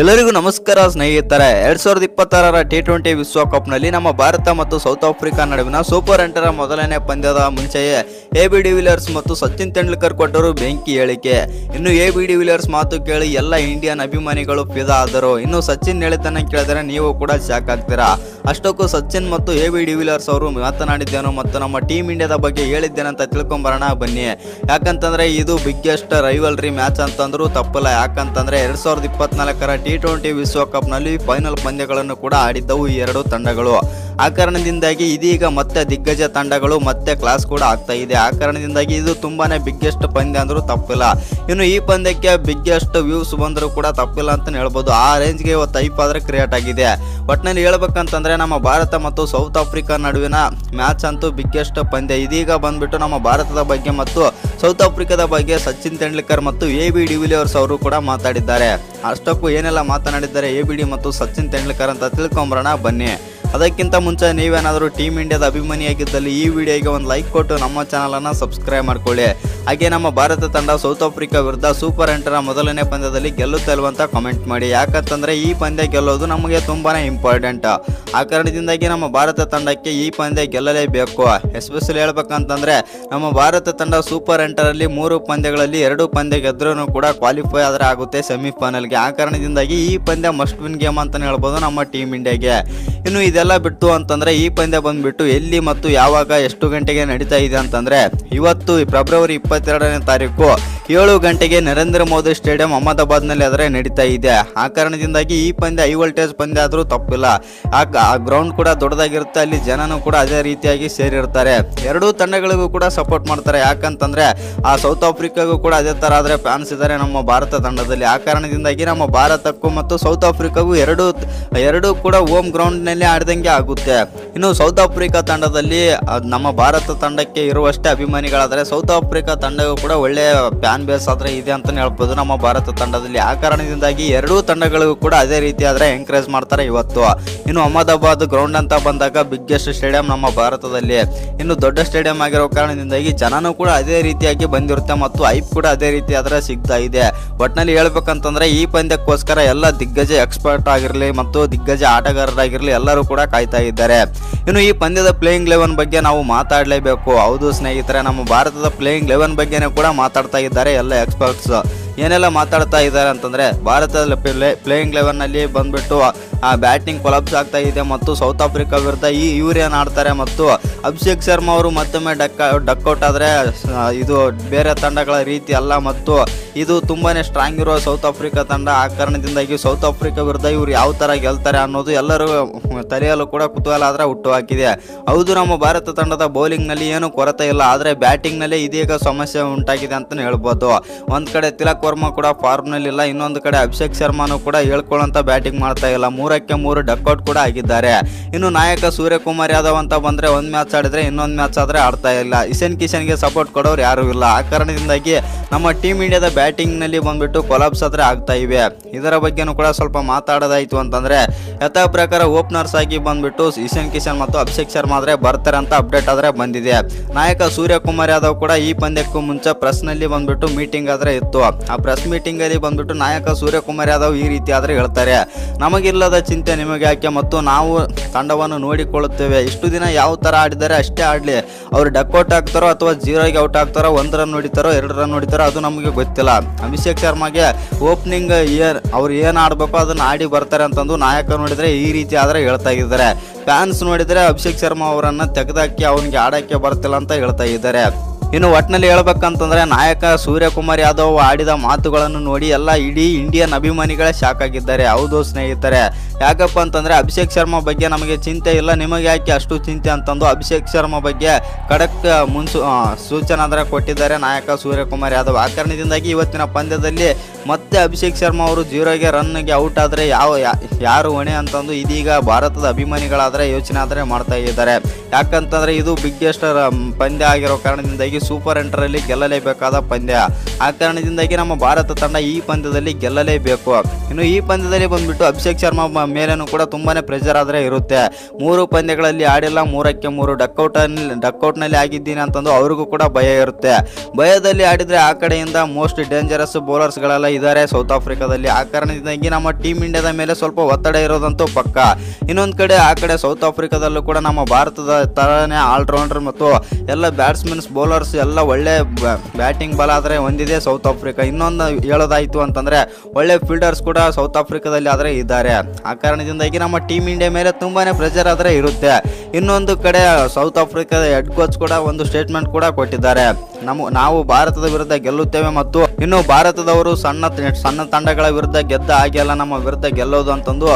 ಎಲ್ಲರಿಗೂ ನಮಸ್ಕಾರ ಸ್ನೇಹಿತರೆ. 2026ರ T20 ವಿಶ್ವಕಪ್ನಲ್ಲಿ ನಮ್ಮ ಭಾರತ ಮತ್ತು ಸೌತ್ ಆಫ್ರಿಕಾ ನಡುವಿನ ಸೂಪರ್ 8ರ ಮೊದಲನೇ ಪಂದ್ಯದ ಮುಂಚೆಯೇ ಎಬಿ ಡಿವಿಲಿಯರ್ಸ್ ಮತ್ತು ಸಚಿನ್ ತೆಂಡೂಲ್ಕರ್ ಕೊಟ್ಟರು ಬೆಂಕಿ ಹೇಳಿಕೆ. ಇನ್ನು ಎಬಿ ಡಿವಿಲಿಯರ್ಸ್ ಮಾತು ಕೇಳಿ ಎಲ್ಲ ಇಂಡಿಯನ್ ಅಭಿಮಾನಿಗಳು ಫಿದಾ ಆದರು. ಇನ್ನು ಸಚಿನ್ ಹೇಳಿದ್ದನ್ನು ಕೇಳಿದರೆ ನೀವು ಕೂಡ ಶಾಕ್ ಆಗ್ತೀರಾ. ಅಷ್ಟಕ್ಕೂ ಸಚಿನ್ ಮತ್ತು ಎಬಿ ಡಿವಿಲಿಯರ್ಸ್ ಅವರು ಮಾತನಾಡಿದ್ದೇನು ಮತ್ತು ನಮ್ಮ ಟೀಮ್ ಇಂಡಿಯಾದ ಬಗ್ಗೆ ಹೇಳಿದ್ದೇನಂತ ತಿಳ್ಕೊಂಬರೋಣ ಬನ್ನಿ. ಯಾಕಂತಂದ್ರೆ ಇದು ಬಿಗ್ಗೆಸ್ಟ್ ರೈವಲ್ರಿ ಮ್ಯಾಚ್ ಅಂತಂದ್ರೂ ತಪ್ಪಲ್ಲ. ಯಾಕಂತಂದ್ರೆ 2024ರ T20 ವಿಶ್ವಕಪ್ನಲ್ಲಿ ಫೈನಲ್ ಪಂದ್ಯಗಳನ್ನು ಕೂಡ ಆಡಿದ್ದವು ಈ ಎರಡು ತಂಡಗಳು. ಆ ಕಾರಣದಿಂದಾಗಿ ಇದೀಗ ಮತ್ತೆ ದಿಗ್ಗಜ ತಂಡಗಳು ಮತ್ತೆ ಕ್ಲಾಸ್ ಕೂಡ ಆಗ್ತಾ ಇದೆ. ಆ ಕಾರಣದಿಂದಾಗಿ ಇದು ತುಂಬಾನೇ ಬಿಗ್ಗೆಸ್ಟ್ ಪಂದ್ಯ ಅಂದ್ರೂ ತಪ್ಪಿಲ್ಲ. ಇನ್ನು ಈ ಪಂದ್ಯಕ್ಕೆ ಬಿಗ್ಗೆಸ್ಟ್ ವ್ಯೂಸ್ ಬಂದರೂ ಕೂಡ ತಪ್ಪಿಲ್ಲ ಅಂತ ಹೇಳ್ಬೋದು. ಆ ರೇಂಜ್ಗೆ ಇವತ್ತು ಹೈಪ್ ಆದ್ರೆ ಕ್ರಿಯೇಟ್ ಆಗಿದೆ. ಒಟ್ಟಿನಲ್ಲಿ ಹೇಳ್ಬೇಕಂತಂದ್ರೆ ನಮ್ಮ ಭಾರತ ಮತ್ತು ಸೌತ್ ಆಫ್ರಿಕಾ ನಡುವಿನ ಮ್ಯಾಚ್ ಅಂತೂ ಬಿಗ್ಗೆಸ್ಟ್ ಪಂದ್ಯ. ಇದೀಗ ಬಂದ್ಬಿಟ್ಟು ನಮ್ಮ ಭಾರತದ ಬಗ್ಗೆ ಮತ್ತು ಸೌತ್ ಆಫ್ರಿಕಾದ ಬಗ್ಗೆ ಸಚಿನ್ ತೆಂಡೂಲ್ಕರ್ ಮತ್ತು ಎಬಿ ಡಿವಿಲಿಯರ್ಸ್ ಅವರು ಕೂಡ ಮಾತಾಡಿದ್ದಾರೆ. ಅಷ್ಟಕ್ಕೂ ಏನೆಲ್ಲ ಮಾತನಾಡಿದ್ದಾರೆ ಎಬಿಡಿ ಮತ್ತು ಸಚಿನ್ ತೆಂಡೂಲ್ಕರ್ ಅಂತ ತಿಳ್ಕೊಂಬರೋಣ ಬನ್ನಿ. ಅದಕ್ಕಿಂತ ಮುಂಚೆ ನೀವೇನಾದರೂ ಟೀಮ್ ಇಂಡಿಯಾದ ಅಭಿಮಾನಿಯಾಗಿದ್ದಲ್ಲಿ ಈ ವಿಡಿಯೋಗೆ ಒಂದು ಲೈಕ್ ಕೊಟ್ಟು ನಮ್ಮ ಚಾನಲನ್ನು ಸಬ್ಸ್ಕ್ರೈಬ್ ಮಾಡ್ಕೊಳ್ಳಿ. ಹಾಗೆ ನಮ್ಮ ಭಾರತ ತಂಡ ಸೌತ್ ಆಫ್ರಿಕಾ ವಿರುದ್ಧ ಸೂಪರ್ 8ರ ಮೊದಲನೇ ಪಂದ್ಯದಲ್ಲಿ ಗೆಲ್ಲುತ್ತಾ ಇಲ್ವಂತ ಕಮೆಂಟ್ ಮಾಡಿ. ಯಾಕಂತಂದರೆ ಈ ಪಂದ್ಯ ಗೆಲ್ಲೋದು ನಮಗೆ ತುಂಬಾ ಇಂಪಾರ್ಟೆಂಟ್. ಆ ಕಾರಣದಿಂದಾಗಿ ನಮ್ಮ ಭಾರತ ತಂಡಕ್ಕೆ ಈ ಪಂದ್ಯ ಗೆಲ್ಲಲೇಬೇಕು. ಎಸ್ಪೆಷಲಿ ಹೇಳ್ಬೇಕಂತಂದರೆ ನಮ್ಮ ಭಾರತ ತಂಡ ಸೂಪರ್ 8ರಲ್ಲಿ 3 ಪಂದ್ಯಗಳಲ್ಲಿ 2 ಪಂದ್ಯ ಗೆದ್ರೂ ಕೂಡ ಕ್ವಾಲಿಫೈ ಆದರೆ ಆಗುತ್ತೆ ಸೆಮಿಫೈನಲ್ಗೆ. ಆ ಕಾರಣದಿಂದಾಗಿ ಈ ಪಂದ್ಯ ಮಸ್ಟ್ ವಿನ್ ಗೇಮ್ ಅಂತಲೇ ಹೇಳ್ಬೋದು ನಮ್ಮ ಟೀಮ್ ಇಂಡಿಯಾಗೆ. ಇನ್ನು ಇದೆಲ್ಲ ಬಿಟ್ಟು ಅಂತಂದರೆ ಈ ಪಂದ್ಯ ಬಂದುಬಿಟ್ಟು ಎಲ್ಲಿ ಮತ್ತು ಯಾವಾಗ ಎಷ್ಟು ಗಂಟೆಗೆ ನಡೀತಾ ಇದೆ ಅಂತಂದರೆ ಇವತ್ತು ಫೆಬ್ರವರಿ 22ನೇ ತಾರೀಕು 7 ಗಂಟೆಗೆ ನರೇಂದ್ರ ಮೋದಿ ಸ್ಟೇಡಿಯಂ ಅಹಮದಾಬಾದ್ನಲ್ಲಿ ಆದರೆ ನಡೀತಾ ಇದೆ. ಆ ಕಾರಣದಿಂದಾಗಿ ಈ ಪಂದ್ಯ ಹೈ ವೋಲ್ಟೇಜ್ ಪಂದ್ಯ ಆದರೂ ತಪ್ಪಿಲ್ಲ. ಆ ಗ್ರೌಂಡ್ ಕೂಡ ದೊಡ್ಡದಾಗಿರುತ್ತೆ, ಅಲ್ಲಿ ಜನನೂ ಕೂಡ ಅದೇ ರೀತಿಯಾಗಿ ಸೇರಿರ್ತಾರೆ. ಎರಡೂ ತಂಡಗಳಿಗೂ ಕೂಡ ಸಪೋರ್ಟ್ ಮಾಡ್ತಾರೆ. ಯಾಕಂತಂದರೆ ಆ ಸೌತ್ ಆಫ್ರಿಕಾಗೂ ಕೂಡ ಅದೇ ಥರ ಆದರೆ ಫ್ಯಾನ್ಸ್ ಇದ್ದಾರೆ ನಮ್ಮ ಭಾರತ ತಂಡದಲ್ಲಿ. ಆ ಕಾರಣದಿಂದಾಗಿ ನಮ್ಮ ಭಾರತಕ್ಕೂ ಮತ್ತು ಸೌತ್ ಆಫ್ರಿಕಾಗೂ ಎರಡೂ ಕೂಡ ಹೋಮ್ ಗ್ರೌಂಡ್ನಲ್ಲಿ ಆಡ್ದಂಗೆ ಆಗುತ್ತೆ. ಇನ್ನು ಸೌತ್ ಆಫ್ರಿಕಾ ತಂಡದಲ್ಲಿ ನಮ್ಮ ಭಾರತ ತಂಡಕ್ಕೆ ಇರುವಷ್ಟೇ ಅಭಿಮಾನಿಗಳಾದರೆ ಸೌತ್ ಆಫ್ರಿಕಾ ತಂಡವೂ ಕೂಡ ಒಳ್ಳೆಯ ಫ್ಯಾನ್ ಬೇಸ್ ಆದರೆ ಇದೆ ಅಂತಲೇ ಹೇಳ್ಬೋದು ನಮ್ಮ ಭಾರತ ತಂಡದಲ್ಲಿ. ಆ ಕಾರಣದಿಂದಾಗಿ ಎರಡೂ ತಂಡಗಳಿಗೂ ಕೂಡ ಅದೇ ರೀತಿ ಆದರೆ ಎಂಕರೇಜ್ ಮಾಡ್ತಾರೆ ಇವತ್ತು. ಇನ್ನು ಅಹಮದಾಬಾದ್ ಗ್ರೌಂಡ್ ಅಂತ ಬಂದಾಗ ಬಿಗ್ಗೆಸ್ಟ್ ಸ್ಟೇಡಿಯಂ ನಮ್ಮ ಭಾರತದಲ್ಲಿ, ಇನ್ನು ದೊಡ್ಡ ಸ್ಟೇಡಿಯಂ ಆಗಿರೋ ಕಾರಣದಿಂದಾಗಿ ಜನನೂ ಕೂಡ ಅದೇ ರೀತಿಯಾಗಿ ಬಂದಿರುತ್ತೆ ಮತ್ತು ಹೈಪ್ ಕೂಡ ಅದೇ ರೀತಿ ಆದರೆ ಸಿಗ್ತಾ ಇದೆ. ಒಟ್ಟಿನಲ್ಲಿ ಹೇಳ್ಬೇಕಂತಂದ್ರೆ ಈ ಪಂದ್ಯಕ್ಕೋಸ್ಕರ ಎಲ್ಲ ದಿಗ್ಗಜ ಎಕ್ಸ್ಪರ್ಟ್ ಆಗಿರಲಿ ಮತ್ತು ದಿಗ್ಗಜ ಆಟಗಾರರಾಗಿರಲಿ ಎಲ್ಲರೂ ಕೂಡ ಕಾಯ್ತಾ ಇದ್ದಾರೆ. ಇನ್ನು ಈ ಪಂದ್ಯದ ಪ್ಲೇಯಿಂಗ್ 11 ಬಗ್ಗೆ ನಾವು ಮಾತಾಡಲೇಬೇಕು. ಹೌದು ಸ್ನೇಹಿತರೆ, ನಮ್ಮ ಭಾರತದ ಪ್ಲೇಯಿಂಗ್ 11 ಬಗ್ಗೆನೇ ಕೂಡ ಮಾತಾಡ್ತಾ ಇದ್ದಾರೆ ಎಲ್ಲ ಎಕ್ಸ್ಪರ್ಟ್ಸ್. ಏನೆಲ್ಲ ಮಾತಾಡ್ತಾ ಇದ್ದಾರೆ ಅಂತಂದರೆ ಭಾರತದ ಪ್ಲೇಯಿಂಗ್ 11ನಲ್ಲಿ ಬಂದ್ಬಿಟ್ಟು ಬ್ಯಾಟಿಂಗ್ ಕೊಲಾಪ್ಸ್ ಆಗ್ತಾ ಇದೆ ಮತ್ತು ಸೌತ್ ಆಫ್ರಿಕಾ ವಿರುದ್ಧ ಯೂರಿಯನ್ ಆಡ್ತಾರೆ ಮತ್ತು ಅಭಿಷೇಕ್ ಶರ್ಮಾ ಅವರು ಮತ್ತೊಮ್ಮೆ ಡಕ್ಔಟ್ ಆದರೆ ಇದು ಬೇರೆ ತಂಡಗಳ ರೀತಿ ಅಲ್ಲ ಮತ್ತು ಇದು ತುಂಬಾ ಸ್ಟ್ರಾಂಗ್ ಇರುವ ಸೌತ್ ಆಫ್ರಿಕಾ ತಂಡ. ಆ ಕಾರಣದಿಂದಾಗಿ ಸೌತ್ ಆಫ್ರಿಕಾ ವಿರುದ್ಧ ಇವರು ಯಾವ ಥರ ಗೆಲ್ತಾರೆ ಅನ್ನೋದು ಎಲ್ಲರೂ ತಲೆಯಲ್ಲೂ ಕೂಡ ಕುತೂಹಲ ಆದರೆ ಹುಟ್ಟುಹಾಕಿದೆ. ಹೌದು, ನಮ್ಮ ಭಾರತ ತಂಡದ ಬೌಲಿಂಗ್ನಲ್ಲಿ ಏನು ಕೊರತೆ ಇಲ್ಲ, ಆದರೆ ಬ್ಯಾಟಿಂಗ್ನಲ್ಲೇ ಇದೀಗ ಸಮಸ್ಯೆ ಉಂಟಾಗಿದೆ ಅಂತಲೇ ಹೇಳ್ಬೋದು. ಒಂದು ಕಡೆ ತಿಲಕ್ ವರ್ಮಾ ಕೂಡ ಫಾರ್ಮ್ನಲ್ಲಿಲ್ಲ, ಇನ್ನೊಂದು ಕಡೆ ಅಭಿಷೇಕ್ ಶರ್ಮಾನು ಕೂಡ ಹೇಳ್ಕೊಳ್ಳೋಂಥ ಬ್ಯಾಟಿಂಗ್ ಮಾಡ್ತಾ ಇಲ್ಲ. 3ಕ್ಕೆ 3 ಡಕ್ಔಟ್ ಕೂಡ ಆಗಿದ್ದಾರೆ. ಇನ್ನು ನಾಯಕ ಸೂರ್ಯಕುಮಾರ್ ಯಾದವ್ ಅಂತ ಬಂದರೆ ಒಂದು ಮ್ಯಾಚ್ ಆಡಿದ್ರೆ ಇನ್ನೊಂದು ಮ್ಯಾಚ್ ಆದರೆ ಆಡ್ತಾ ಇಲ್ಲ. ಇಶಾನ್ ಕಿಶನ್ಗೆ ಸಪೋರ್ಟ್ ಕೊಡೋರು ಯಾರೂ ಇಲ್ಲ. ಆ ಕಾರಣದಿಂದಾಗಿ ನಮ್ಮ ಟೀಮ್ ಇಂಡಿಯಾದ ಬ್ಯಾಟಿಂಗ್ನಲ್ಲಿ ಬಂದ್ಬಿಟ್ಟು ಕೊಲಾಪ್ಸ್ ಆದರೆ ಆಗ್ತಾ ಇವೆ. ಇದರ ಬಗ್ಗೆನೂ ಕೂಡ ಸ್ವಲ್ಪ ಮಾತಾಡೋದಾಯಿತು ಅಂತಂದರೆ ಯಥಾ ಪ್ರಕಾರ ಓಪನರ್ಸ್ ಆಗಿ ಬಂದ್ಬಿಟ್ಟು ಇಶಾನ್ ಕಿಶನ್ ಮತ್ತು ಅಭಿಷೇಕ್ ಶರ್ಮಾ ಆದರೆ ಬರ್ತಾರೆ ಅಂತ ಅಪ್ಡೇಟ್ ಆದರೆ ಬಂದಿದೆ. ನಾಯಕ ಸೂರ್ಯಕುಮಾರ್ ಯಾದವ್ ಕೂಡ ಈ ಪಂದ್ಯಕ್ಕೂ ಮುಂಚೆ ಪ್ರೆಸ್ನಲ್ಲಿ ಬಂದ್ಬಿಟ್ಟು ಮೀಟಿಂಗ್ ಆದರೆ ಇತ್ತು. ಆ ಪ್ರೆಸ್ ಮೀಟಿಂಗಲ್ಲಿ ಬಂದ್ಬಿಟ್ಟು ನಾಯಕ ಸೂರ್ಯಕುಮಾರ್ ಯಾದವ್ ಈ ರೀತಿ ಆದರೆ ಹೇಳ್ತಾರೆ, ನಮಗಿಲ್ಲದ ಚಿಂತೆ ನಿಮಗೆ ಯಾಕೆ ಮತ್ತು ನಾವು ತಂಡವನ್ನು ನೋಡಿಕೊಳ್ಳುತ್ತೇವೆ. ಇಷ್ಟು ದಿನ ಯಾವ ಥರ ಆಡಿದ್ದಾರೆ ಅಷ್ಟೇ ಆಡಲಿ. ಅವರು ಡಕ್ಔಟ್ ಆಗ್ತಾರೋ ಅಥವಾ 0ಗೆ ಔಟ್ ಆಗ್ತಾರೋ, 1 ರನ್ ಹೊಡಿತಾರೋ 2 ರನ್ ಹೊಡಿತಾರೋ ಅದು ನಮಗೆ ಗೊತ್ತಿಲ್ಲ. ಅಭಿಷೇಕ್ ಶರ್ಮಾಗೆ ಓಪನಿಂಗ್ ಅವ್ರು ಏನು ಆಡಬೇಕು ಅದನ್ನು ಆಡಿ ಬರ್ತಾರೆ ಅಂತಂದು ನಾಯಕ ನೋಡಿದರೆ ಈ ರೀತಿ ಆದರೆ ಹೇಳ್ತಾ ಇದ್ದಾರೆ. ಫ್ಯಾನ್ಸ್ ನೋಡಿದರೆ ಅಭಿಷೇಕ್ ಶರ್ಮಾ ಅವರನ್ನು ತೆಗೆದಾಕಿ ಅವನಿಗೆ ಆಡೋಕ್ಕೆ ಬರ್ತಿಲ್ಲ ಅಂತ ಹೇಳ್ತಾ ಇದ್ದಾರೆ. ಇನ್ನು ಒಟ್ಟಿನಲ್ಲಿ ಹೇಳ್ಬೇಕಂತಂದರೆ ನಾಯಕ ಸೂರ್ಯಕುಮಾರ್ ಯಾದವ್ ಆಡಿದ ಮಾತುಗಳನ್ನು ನೋಡಿ ಎಲ್ಲ ಇಡೀ ಇಂಡಿಯನ್ ಅಭಿಮಾನಿಗಳೇ ಶಾಕ್ ಆಗಿದ್ದಾರೆ. ಹೌದು ಸ್ನೇಹಿತರೆ, ಯಾಕಪ್ಪ ಅಂತಂದರೆ ಅಭಿಷೇಕ್ ಶರ್ಮಾ ಬಗ್ಗೆ ನಮಗೆ ಚಿಂತೆ ಇಲ್ಲ, ನಿಮಗೆ ಯಾಕೆ ಅಷ್ಟು ಚಿಂತೆ ಅಂತಂದು ಅಭಿಷೇಕ್ ಶರ್ಮಾ ಬಗ್ಗೆ ಖಡಕ್ ಸೂಚನೆ ಅಂದರೆ ಕೊಟ್ಟಿದ್ದಾರೆ ನಾಯಕ ಸೂರ್ಯಕುಮಾರ್ ಯಾದವ್. ಆ ಕಾರಣದಿಂದಾಗಿ ಇವತ್ತಿನ ಪಂದ್ಯದಲ್ಲಿ ಮತ್ತೆ ಅಭಿಷೇಕ್ ಶರ್ಮಾ ಅವರು 0ಗೆ ರನ್ಗೆ ಔಟ್ ಆದರೆ ಯಾರು ಹೊಣೆ ಅಂತಂದು ಇದೀಗ ಭಾರತದ ಅಭಿಮಾನಿಗಳಾದರೆ ಯೋಚನೆ ಆದರೆ ಮಾಡ್ತಾ ಇದ್ದಾರೆ. ಯಾಕಂತಂದರೆ ಇದು ಬಿಗ್ಗೆಸ್ಟ್ ಪಂದ್ಯ ಆಗಿರೋ ಕಾರಣದಿಂದಾಗಿ ಸೂಪರ್ 8ರಲ್ಲಿ ಗೆಲ್ಲಲೇಬೇಕಾದ ಪಂದ್ಯ. ಆ ಕಾರಣದಿಂದಾಗಿ ನಮ್ಮ ಭಾರತ ತಂಡ ಈ ಪಂದ್ಯದಲ್ಲಿ ಗೆಲ್ಲಲೇಬೇಕು. ಇನ್ನು ಈ ಪಂದ್ಯದಲ್ಲಿ ಬಂದ್ಬಿಟ್ಟು ಅಭಿಷೇಕ್ ಶರ್ಮಾ ಮೇಲೇನೂ ಕೂಡ ತುಂಬಾ ಪ್ರೆಷರ್ ಆದರೆ ಇರುತ್ತೆ. 3 ಪಂದ್ಯಗಳಲ್ಲಿ ಆಡಿಲ್ಲ, 3ಕ್ಕೆ 3 ಡಕ್ಔಟ್ನಲ್ಲಿ ಆಗಿದ್ದೀನಿ ಅಂತಂದು ಅವ್ರಿಗೂ ಕೂಡ ಭಯ ಇರುತ್ತೆ. ಭಯದಲ್ಲಿ ಆಡಿದರೆ ಆ ಕಡೆಯಿಂದ ಮೋಸ್ಟ್ ಡೇಂಜರಸ್ ಬೌಲರ್ಸ್ಗಳೆಲ್ಲ ಇದ್ದಾರೆ ಸೌತ್ ಆಫ್ರಿಕಾದಲ್ಲಿ. ಆ ಕಾರಣದಿಂದಾಗಿ ನಮ್ಮ ಟೀಮ್ ಇಂಡಿಯಾದ ಮೇಲೆ ಸ್ವಲ್ಪ ಒತ್ತಡ ಇರೋದಂತೂ ಪಕ್ಕ. ಇನ್ನೊಂದು ಕಡೆ ಆ ಕಡೆ ಸೌತ್ ಆಫ್ರಿಕಾದಲ್ಲೂ ಕೂಡ ನಮ್ಮ ಭಾರತದ ತರನೇ ಆಲ್ರೌಂಡರ್ ಮತ್ತು ಎಲ್ಲ ಬ್ಯಾಟ್ಸ್ಮನ್ಸ್ ಬೌಲರ್ಸ್ ಎಲ್ಲ ಒಳ್ಳೆ ಬ್ಯಾಟಿಂಗ್ ಬಲ ಆದರೆ ಹೊಂದಿದೆ ಸೌತ್ ಆಫ್ರಿಕಾ. ಇನ್ನೊಂದು ಹೇಳೋದಾಯಿತು ಅಂತಂದರೆ ಒಳ್ಳೆ ಫೀಲ್ಡರ್ಸ್ ಕೂಡ ಸೌತ್ ಆಫ್ರಿಕಾದಲ್ಲಿ ಆದರೆ ಇದ್ದಾರೆ. ಆ ಕಾರಣದಿಂದಾಗಿ ನಮ್ಮ ಟೀಮ್ ಇಂಡಿಯಾ ಮೇಲೆ ತುಂಬಾ ಪ್ರೆಷರ್ ಆದರೆ ಇರುತ್ತೆ. ಇನ್ನೊಂದು ಕಡೆ ಸೌತ್ ಆಫ್ರಿಕಾದ ಹೆಡ್ ಕೋಚ್ ಕೂಡ ಒಂದು ಸ್ಟೇಟ್ಮೆಂಟ್ ಕೂಡ ಕೊಟ್ಟಿದ್ದಾರೆ. ನಾವು ಭಾರತದ ವಿರುದ್ಧ ಗೆಲ್ಲುತ್ತೇವೆ ಮತ್ತು ಇನ್ನು ಭಾರತದವರು ಸಣ್ಣ ತಂಡಗಳ ವಿರುದ್ಧ ಗೆದ್ದ ಹಾಗೆ ಅಲ್ಲ ನಮ್ಮ ವಿರುದ್ಧ ಗೆಲ್ಲೋದು ಅಂತಂದು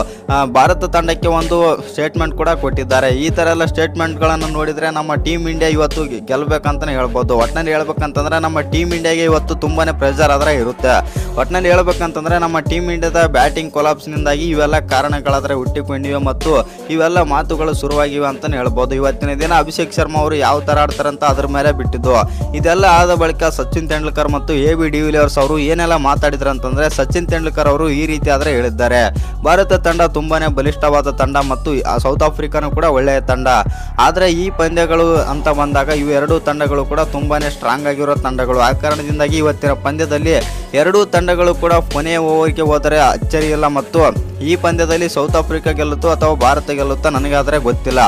ಭಾರತ ತಂಡಕ್ಕೆ ಒಂದು ಸ್ಟೇಟ್ಮೆಂಟ್ ಕೂಡ ಕೊಟ್ಟಿದ್ದಾರೆ. ಈ ಥರ ಎಲ್ಲ ಸ್ಟೇಟ್ಮೆಂಟ್ಗಳನ್ನು ನೋಡಿದರೆ ನಮ್ಮ ಟೀಮ್ ಇಂಡಿಯಾ ಇವತ್ತು ಗೆಲ್ಲಬೇಕಂತಲೇ ಹೇಳ್ಬೋದು. ಒಟ್ಟಿನಲ್ಲಿ ಹೇಳ್ಬೇಕಂತಂದ್ರೆ ನಮ್ಮ ಟೀಮ್ ಇಂಡಿಯಾಗೆ ಇವತ್ತು ತುಂಬಾ ಪ್ರೆಷರ್ ಆದರೆ ಇರುತ್ತೆ. ಒಟ್ಟಿನಲ್ಲಿ ಹೇಳ್ಬೇಕಂತಂದ್ರೆ ನಮ್ಮ ಟೀಮ್ ಇಂಡಿಯಾದ ಬ್ಯಾಟಿಂಗ್ ಕೊಲಾಪ್ಸ್ನಿಂದಾಗಿ ಇವೆಲ್ಲ ಕಾರಣಗಳಾದರೆ ಹುಟ್ಟಿಕೊಂಡಿವೆ ಮತ್ತು ಇವೆಲ್ಲ ಮಾತುಗಳು ಶುರುವಾಗಿವೆ ಅಂತಲೇ ಹೇಳ್ಬೋದು. ಇವತ್ತಿನ ದಿನ ಅಭಿಷೇಕ್ ಶರ್ಮಾ ಅವರು ಯಾವ ಥರ ಆಡ್ತಾರಂತ ಅದ್ರ ಮೇಲೆ ಬಿಟ್ಟಿದ್ದು. ಇದೆಲ್ಲ ಆದ ಬಳಿಕ ಸಚಿನ್ ತೆಂಡೂಲ್ಕರ್ ಮತ್ತು AB ಡಿ ವಿಲಿಯರ್ಸ್ ಅವರು ಏನೆಲ್ಲ ಮಾತಾಡಿದ್ರು ಅಂತಂದ್ರೆ ಸಚಿನ್ ತೆಂಡೂಲ್ಕರ್ ಅವರು ಈ ರೀತಿ ಆದರೆ ಹೇಳಿದ್ದಾರೆ. ಭಾರತ ತಂಡ ತುಂಬಾನೇ ಬಲಿಷ್ಠವಾದ ತಂಡ ಮತ್ತು ಸೌತ್ ಆಫ್ರಿಕಾನು ಕೂಡ ಒಳ್ಳೆಯ ತಂಡ. ಆದರೆ ಈ ಪಂದ್ಯಗಳು ಅಂತ ಬಂದಾಗ ಇವು ಎರಡೂ ತಂಡಗಳು ಕೂಡ ತುಂಬಾನೇ ಸ್ಟ್ರಾಂಗ್ ಆಗಿರೋ ತಂಡಗಳು. ಆ ಕಾರಣದಿಂದಾಗಿ ಇವತ್ತಿನ ಪಂದ್ಯದಲ್ಲಿ ಎರಡೂ ತಂಡಗಳು ಕೂಡ ಕೊನೆಯ ಓವರ್ಗೆ ಹೋದರೆ ಅಚ್ಚರಿ ಇಲ್ಲ ಮತ್ತು ಈ ಪಂದ್ಯದಲ್ಲಿ ಸೌತ್ ಆಫ್ರಿಕಾ ಗೆಲ್ಲುತ್ತೋ ಅಥವಾ ಭಾರತ ಗೆಲ್ಲುತ್ತೋ ನನಗಾದರೆ ಗೊತ್ತಿಲ್ಲ.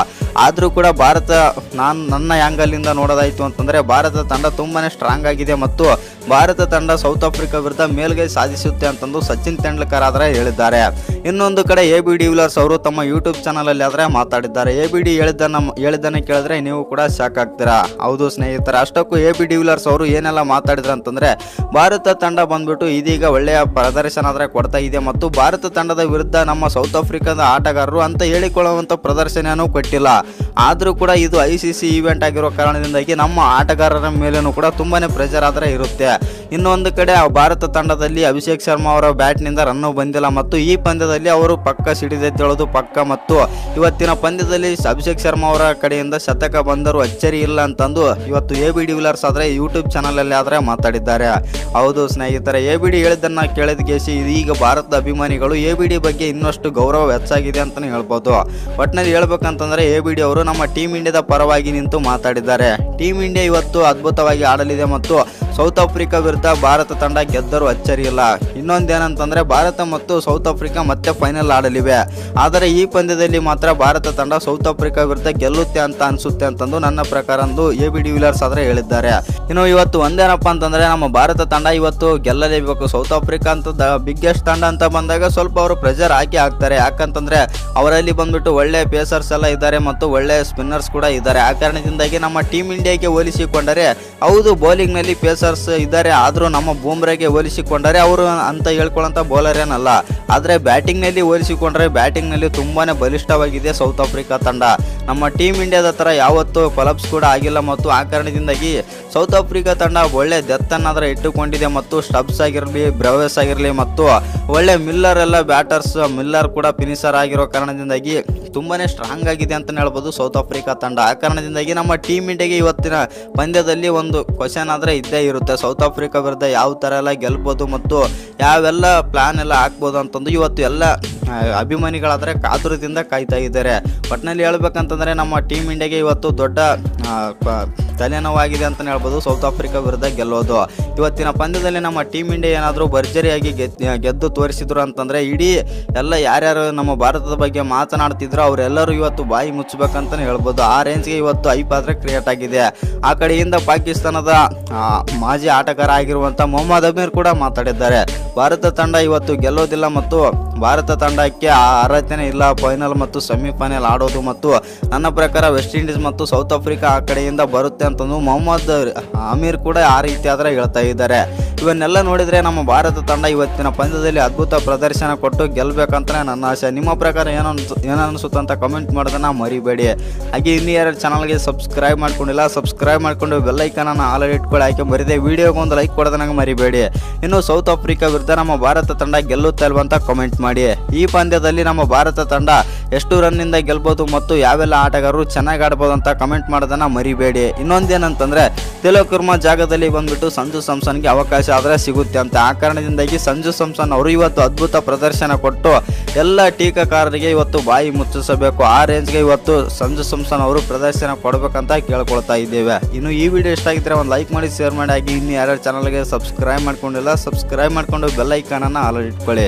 ಆದರೂ ಕೂಡ ಭಾರತ ನನ್ನ ಆ್ಯಂಗಲಿಂದ ನೋಡೋದಾಯಿತು ಅಂತಂದರೆ ಭಾರತ ತಂಡ ತುಂಬಾ ಸ್ಟ್ರಾಂಗ್ ಆಗಿದೆ ಮತ್ತು ಭಾರತ ತಂಡ ಸೌತ್ ಆಫ್ರಿಕಾ ವಿರುದ್ಧ ಮೇಲ್ಗೈ ಸಾಧಿಸುತ್ತೆ ಅಂತಂದು ಸಚಿನ್ ತೆಂಡೂಲ್ಕರ್ ಆದರೆ ಹೇಳಿದ್ದಾರೆ. ಇನ್ನೊಂದು ಕಡೆ AB ಡಿ ವಿಲಿಯರ್ಸ್ ಅವರು ತಮ್ಮ ಯೂಟ್ಯೂಬ್ ಚಾನಲಲ್ಲಿ ಆದರೆ ಮಾತಾಡಿದ್ದಾರೆ. AB ಡಿ ಹೇಳಿದ್ದನ್ನು ಕೇಳಿದ್ರೆ ನೀವು ಕೂಡ ಶಾಕ್ ಆಗ್ತೀರಾ. ಹೌದು ಸ್ನೇಹಿತರೆ, ಅಷ್ಟಕ್ಕೂ AB ಡಿ ವಿಲಿಯರ್ಸ್ ಅವರು ಏನೆಲ್ಲ ಮಾತಾಡಿದ್ರು ಅಂತಂದರೆ ಭಾರತ ತಂಡ ಬಂದ್ಬಿಟ್ಟು ಇದೀಗ ಒಳ್ಳೆಯ ಪ್ರದರ್ಶನ ಆದರೆ ಕೊಡ್ತಾ ಇದೆ ಮತ್ತು ಭಾರತ ತಂಡದ ವಿರುದ್ಧ ನಮ್ಮ ಸೌತ್ ಆಫ್ರಿಕಾದ ಆಟಗಾರರು ಅಂತ ಹೇಳಿಕೊಳ್ಳುವಂಥ ಪ್ರದರ್ಶನನೂ ಕೊಟ್ಟಿಲ್ಲ. ಆದರೂ ಕೂಡ ಇದು ICC ಈವೆಂಟ್ ಆಗಿರೋ ಕಾರಣದಿಂದಾಗಿ ನಮ್ಮ ಆಟಗಾರರ ಮೇಲೇನೂ ಕೂಡ ತುಂಬಾ ಪ್ರೆಷರ್ ಆದರೆ ಇರುತ್ತೆ. ಇನ್ನೊಂದು ಕಡೆ ಭಾರತ ತಂಡದಲ್ಲಿ ಅಭಿಷೇಕ್ ಶರ್ಮಾ ಅವರ ಬ್ಯಾಟ್ನಿಂದ ರನ್ನು ಬಂದಿಲ್ಲ ಮತ್ತು ಈ ಪಂದ್ಯದಲ್ಲಿ ಅವರು ಪಕ್ಕ ಸಿಡಿದೆದ್ದೇಳೋದು ಪಕ್ಕ ಮತ್ತು ಇವತ್ತಿನ ಪಂದ್ಯದಲ್ಲಿ ಅಭಿಷೇಕ್ ಶರ್ಮಾ ಅವರ ಕಡೆಯಿಂದ ಶತಕ ಬಂದರೂ ಅಚ್ಚರಿ ಇಲ್ಲ ಅಂತಂದು ಇವತ್ತು AB ಡಿ ವಿಲಿಯರ್ಸ್ ಆದರೆ ಯೂಟ್ಯೂಬ್ ಚಾನಲಲ್ಲಿ ಆದರೆ ಮಾತಾಡಿದ್ದಾರೆ. ಹೌದು ಸ್ನೇಹಿತರೆ, AB ಡಿ ಹೇಳಿದ್ದನ್ನು ಕೇಳಿದ ಕೇಸಿ ಈಗ ಭಾರತದ ಅಭಿಮಾನಿಗಳು AB ಡಿ ಬಗ್ಗೆ ಇನ್ನಷ್ಟು ಗೌರವ ಹೆಚ್ಚಾಗಿದೆ ಅಂತಲೇ ಹೇಳ್ಬೋದು. ಒಟ್ಟಿನಲ್ಲಿ ಹೇಳ್ಬೇಕಂತಂದರೆ AB ಡಿ ಅವರು ನಮ್ಮ ಟೀಮ್ ಇಂಡಿಯಾದ ಪರವಾಗಿ ನಿಂತು ಮಾತಾಡಿದ್ದಾರೆ. ಟೀಮ್ ಇಂಡಿಯಾ ಇವತ್ತು ಅದ್ಭುತವಾಗಿ ಆಡಲಿದೆ ಮತ್ತು ಸೌತ್ ಆಫ್ರಿಕಾ ವಿರುದ್ಧ ಭಾರತ ತಂಡ ಗೆದ್ದರೂ ಅಚ್ಚರಿ ಇಲ್ಲ. ಇನ್ನೊಂದೇನಂತಂದರೆ ಭಾರತ ಮತ್ತು ಸೌತ್ ಆಫ್ರಿಕಾ ಮತ್ತೆ ಫೈನಲ್ ಆಡಲಿವೆ. ಆದರೆ ಈ ಪಂದ್ಯದಲ್ಲಿ ಮಾತ್ರ ಭಾರತ ತಂಡ ಸೌತ್ ಆಫ್ರಿಕಾ ವಿರುದ್ಧ ಗೆಲ್ಲುತ್ತೆ ಅಂತ ಅನಿಸುತ್ತೆ ಅಂತಂದು ನನ್ನ ಪ್ರಕಾರ AB ಡಿ ವಿಲಿಯರ್ಸ್ ಆದರೆ ಹೇಳಿದ್ದಾರೆ. ಇನ್ನು ಇವತ್ತು ಒಂದೇನಪ್ಪ ಅಂತಂದರೆ ನಮ್ಮ ಭಾರತ ತಂಡ ಇವತ್ತು ಗೆಲ್ಲಲೇಬೇಕು. ಸೌತ್ ಆಫ್ರಿಕಾ ಅಂತ ಬಿಗ್ಗೆಸ್ಟ್ ತಂಡ ಅಂತ ಬಂದಾಗ ಸ್ವಲ್ಪ ಅವರು ಪ್ರೆಷರ್ ಹಾಕ್ತಾರೆ. ಯಾಕಂತಂದರೆ ಅವರಲ್ಲಿ ಬಂದ್ಬಿಟ್ಟು ಒಳ್ಳೆ ಪೇಸರ್ಸ್ ಎಲ್ಲ ಇದ್ದಾರೆ ಮತ್ತು ಒಳ್ಳೆ ಸ್ಪಿನ್ನರ್ಸ್ ಕೂಡ ಇದ್ದಾರೆ. ಆ ಕಾರಣದಿಂದಾಗಿ ನಮ್ಮ ಟೀಮ್ ಇಂಡಿಯಾಗೆ ಹೋಲಿಸಿಕೊಂಡರೆ ಹೌದು ಬೌಲಿಂಗ್ನಲ್ಲಿ ಪೇಸರ್ಸ್ ಇದ್ದಾರೆ, ಆದರೂ ನಮ್ಮ ಬೂಮ್ರಾಗೆ ಹೋಲಿಸಿಕೊಂಡರೆ ಅವರು ಅಂತ ಹೇಳ್ಕೊಳ್ಳೋಂಥ ಬೌಲರ್ ಏನಲ್ಲ. ಆದರೆ ಬ್ಯಾಟಿಂಗ್ನಲ್ಲಿ ಹೋಲಿಸಿಕೊಂಡ್ರೆ ಬ್ಯಾಟಿಂಗ್ನಲ್ಲಿ ತುಂಬಾ ಬಲಿಷ್ಠವಾಗಿದೆ ಸೌತ್ ಆಫ್ರಿಕಾ ತಂಡ. ನಮ್ಮ ಟೀಮ್ ಇಂಡಿಯಾದ ಥರ ಯಾವತ್ತೂ ಕೊಲಾಪ್ಸ್ ಕೂಡ ಆಗಿಲ್ಲ ಮತ್ತು ಆ ಕಾರಣದಿಂದಾಗಿ ಸೌತ್ ಆಫ್ರಿಕಾ ತಂಡ ಒಳ್ಳೆ ಡೆತ್ತನ್ನಾದರೆ ಇಟ್ಟುಕೊಂಡಿದೆ ಮತ್ತು ಸ್ಟಬ್ಸ್ ಆಗಿರಲಿ, ಬ್ರವೇಸ್ ಆಗಿರಲಿ ಮತ್ತು ಒಳ್ಳೆ ಮಿಲ್ಲರ್ ಎಲ್ಲ ಬ್ಯಾಟರ್ಸ್, ಮಿಲ್ಲರ್ ಕೂಡ ಫಿನಿಷರ್ ಆಗಿರೋ ಕಾರಣದಿಂದಾಗಿ ತುಂಬಾ ಸ್ಟ್ರಾಂಗ್ ಆಗಿದೆ ಅಂತಲೇ ಹೇಳ್ಬೋದು ಸೌತ್ ಆಫ್ರಿಕಾ ತಂಡ. ಆ ಕಾರಣದಿಂದಾಗಿ ನಮ್ಮ ಟೀಮ್ ಇಂಡಿಯಾಗೆ ಇವತ್ತಿನ ಪಂದ್ಯದಲ್ಲಿ ಒಂದು ಕ್ವಶನ್ ಆದರೆ ಇದ್ದೇ ಇರುತ್ತೆ. ಸೌತ್ ಆಫ್ರಿಕಾ ವಿರುದ್ಧ ಯಾವ ಥರ ಎಲ್ಲ ಗೆಲ್ಬೋದು ಮತ್ತು ಯಾವೆಲ್ಲ ಪ್ಲಾನ್ ಎಲ್ಲ ಹಾಕ್ಬೋದು ಅಂತಂದು ಇವತ್ತು ಎಲ್ಲ ಅಭಿಮಾನಿಗಳಾದರೆ ಕಾತುರದಿಂದ ಕಾಯ್ತಾ ಇದ್ದಾರೆ. ಒಟ್ಟಿನಲ್ಲಿ ಹೇಳ್ಬೇಕಂತಂದರೆ ನಮ್ಮ ಟೀಮ್ ಇಂಡಿಯಾಗೆ ಇವತ್ತು ದೊಡ್ಡ ತಲೆನೋವಾಗಿದೆ ಅಂತಲೇ ಹೇಳ್ಬೋದು ಸೌತ್ ಆಫ್ರಿಕಾ ವಿರುದ್ಧ ಗೆಲ್ಲೋದು. ಇವತ್ತಿನ ಪಂದ್ಯದಲ್ಲಿ ನಮ್ಮ ಟೀಮ್ ಇಂಡಿಯಾ ಏನಾದರೂ ಭರ್ಜರಿಯಾಗಿ ಗೆದ್ದು ತೋರಿಸಿದ್ರು ಅಂತಂದರೆ ಇಡೀ ಎಲ್ಲ ಯಾರ್ಯಾರು ನಮ್ಮ ಭಾರತದ ಬಗ್ಗೆ ಮಾತನಾಡ್ತಿದ್ರು ಅವರೆಲ್ಲರೂ ಇವತ್ತು ಬಾಯಿ ಮುಚ್ಚಬೇಕಂತಲೇ ಹೇಳ್ಬೋದು. ಆ ರೇಂಜ್ಗೆ ಇವತ್ತು ಹೈಪ್ ಆದರೆ ಕ್ರಿಯೇಟ್ ಆಗಿದೆ. ಆ ಕಡೆಯಿಂದ ಪಾಕಿಸ್ತಾನದ ಮಾಜಿ ಆಟಗಾರ ಆಗಿರುವಂಥ ಮೊಹಮ್ಮದ್ ಅಮೀರ್ ಕೂಡ ಮಾತಾಡಿದ್ದಾರೆ. ಭಾರತ ತಂಡ ಇವತ್ತು ಗೆಲ್ಲೋದಿಲ್ಲ ಮತ್ತು ಭಾರತ ತಂಡಕ್ಕೆ ಆ ಅರ್ಹತೆನೇ ಇಲ್ಲ ಫೈನಲ್ ಮತ್ತು ಸೆಮಿಫೈನಲ್ ಆಡೋದು ಮತ್ತು ನನ್ನ ಪ್ರಕಾರ ವೆಸ್ಟ್ ಇಂಡೀಸ್ ಮತ್ತು ಸೌತ್ ಆಫ್ರಿಕಾ ಆ ಕಡೆಯಿಂದ ಬರುತ್ತೆ ಅಂತಂದು ಮೊಹಮ್ಮದ್ ಅಮೀರ್ ಕೂಡ ಆ ರೀತಿ ಆದರೆ ಹೇಳ್ತಾ ಇದ್ದಾರೆ. ಇವನ್ನೆಲ್ಲ ನೋಡಿದರೆ ನಮ್ಮ ಭಾರತ ತಂಡ ಇವತ್ತಿನ ಪಂದ್ಯದಲ್ಲಿ ಅದ್ಭುತ ಪ್ರದರ್ಶನ ಕೊಟ್ಟು ಗೆಲ್ಲಬೇಕಂತಲೇ ನನ್ನ ಆಸೆ. ನಿಮ್ಮ ಪ್ರಕಾರ ಏನನ್ನಿಸುತ್ತೆ ಅಂತ ಕಮೆಂಟ್ ಮಾಡೋದನ್ನು ಮರಿಬೇಡಿ. ಹಾಗೆ ಇನ್ನೂ ಯಾರು ಚಾನಲ್ಗೆ ಸಬ್ಸ್ಕ್ರೈಬ್ ಮಾಡ್ಕೊಂಡಿಲ್ಲ ಸಬ್ಸ್ಕ್ರೈಬ್ ಮಾಡಿಕೊಂಡು ಬೆಲ್ಲೈಕನನ್ನು ಆಲ್ರೆಡಿ ಇಟ್ಕೊಳ್ಳಿ, ಆಯ್ಕೆ ಮರಿದೆ ವಿಡಿಯೋಗೆ ಒಂದು ಲೈಕ್ ಕೊಡೋದನ್ನ ಮರಿಬೇಡಿ. ಇನ್ನು ಸೌತ್ ಆಫ್ರಿಕಾ ವಿರುದ್ಧ ನಮ್ಮ ಭಾರತ ತಂಡ ಗೆಲ್ಲುತ್ತೆ ಅಲ್ವಾ ಅಂತ ಕಮೆಂಟ್ ಮಾಡಿ. ಮಾಡಿ. ಈ ಪಂದ್ಯದಲ್ಲಿ ನಮ್ಮ ಭಾರತ ತಂಡ ಎಷ್ಟು ರನ್ನಿಂದ ಗೆಲ್ಬೋದು ಮತ್ತು ಯಾವೆಲ್ಲ ಆಟಗಾರರು ಚೆನ್ನಾಗಿ ಆಡ್ಬೋದು ಅಂತ ಕಮೆಂಟ್ ಮಾಡೋದನ್ನ ಮರಿಬೇಡಿ. ಇನ್ನೊಂದೇನಂತಂದ್ರೆ ತಿಲಕ್ ವರ್ಮಾ ಜಾಗದಲ್ಲಿ ಬಂದ್ಬಿಟ್ಟು ಸಂಜು ಸ್ಯಾಮ್ಸನ್ಗೆ ಅವಕಾಶ ಆದರೆ ಸಿಗುತ್ತೆ ಅಂತ. ಆ ಕಾರಣದಿಂದಾಗಿ ಸಂಜು ಸ್ಯಾಮ್ಸನ್ ಅವರು ಇವತ್ತು ಅದ್ಭುತ ಪ್ರದರ್ಶನ ಕೊಟ್ಟು ಎಲ್ಲ ಟೀಕಾಕಾರರಿಗೆ ಇವತ್ತು ಬಾಯಿ ಮುಚ್ಚಿಸಬೇಕು. ಆ ರೇಂಜ್ಗೆ ಇವತ್ತು ಸಂಜು ಸ್ಯಾಮ್ಸನ್ ಅವರು ಪ್ರದರ್ಶನ ಕೊಡಬೇಕಂತ ಕೇಳ್ಕೊಳ್ತಾ ಇದ್ದೇವೆ. ಇನ್ನು ಈ ವಿಡಿಯೋ ಇಷ್ಟ ಆಗಿದ್ರೆ ಒಂದು ಲೈಕ್ ಮಾಡಿ, ಶೇರ್ ಮಾಡಿ. ಹಾಗೆ ಇನ್ನು ಯಾರ್ಯಾರು ಚಾನಲ್ಗೆ ಸಬ್ಸ್ಕ್ರೈಬ್ ಮಾಡ್ಕೊಂಡಿಲ್ಲ ಸಬ್ಸ್ಕ್ರೈಬ್ ಮಾಡ್ಕೊಂಡು ಬೆಲ್ ಐಕಾನನ್ನು ಆಲ್ ಇಟ್ಕೊಳ್ಳಿ.